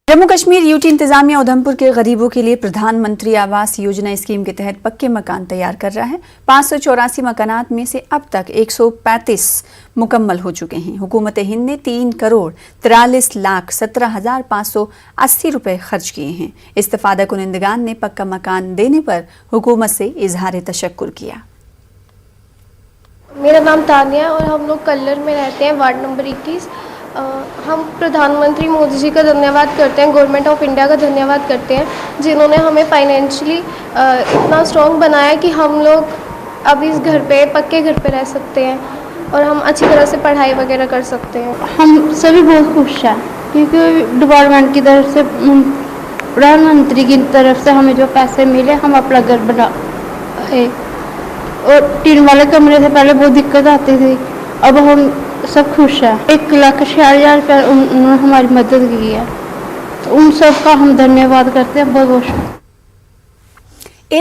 Jammu Kashmir UT इंतजामिया उधमपुर के गरीबों के लिए प्रधानमंत्री आवास योजना स्कीम के तहत पक्के मकान तैयार कर रहा है। 584 मकानात में से अब तक 135 मुकम्मल हो चुके हैं। हुकूमत हिंद ने 3,43,17,580 रुपए खर्च किए हैं। इस्तफादा कुनिंदगान ने पक्का मकान देने पर हुकूमत से इजहार तशक्कुर किया। मेरा नाम तानिया और हम लोग कल्लर में रहते हैं, वार्ड नंबर 21। हम प्रधानमंत्री मोदी जी का धन्यवाद करते हैं, गवर्नमेंट ऑफ इंडिया का धन्यवाद करते हैं, जिन्होंने हमें फाइनेंशियली इतना स्ट्रॉन्ग बनाया कि हम लोग अब इस घर पे पक्के घर पे रह सकते हैं और हम अच्छी तरह से पढ़ाई वगैरह कर सकते हैं। हम सभी बहुत खुश हैं क्योंकि डिपार्टमेंट की तरफ से, प्रधानमंत्री की तरफ से हमें जो पैसे मिले, हम अपना घर बनाए। और टीन वाले कमरे से पहले बहुत दिक्कत आती थी, अब हम सब खुश हैं। 1,46,000 रुपये उन्होंने हमारी मदद की है, तो उन सब का हम धन्यवाद करते हैं। बहुत बहुत शुक्रिया।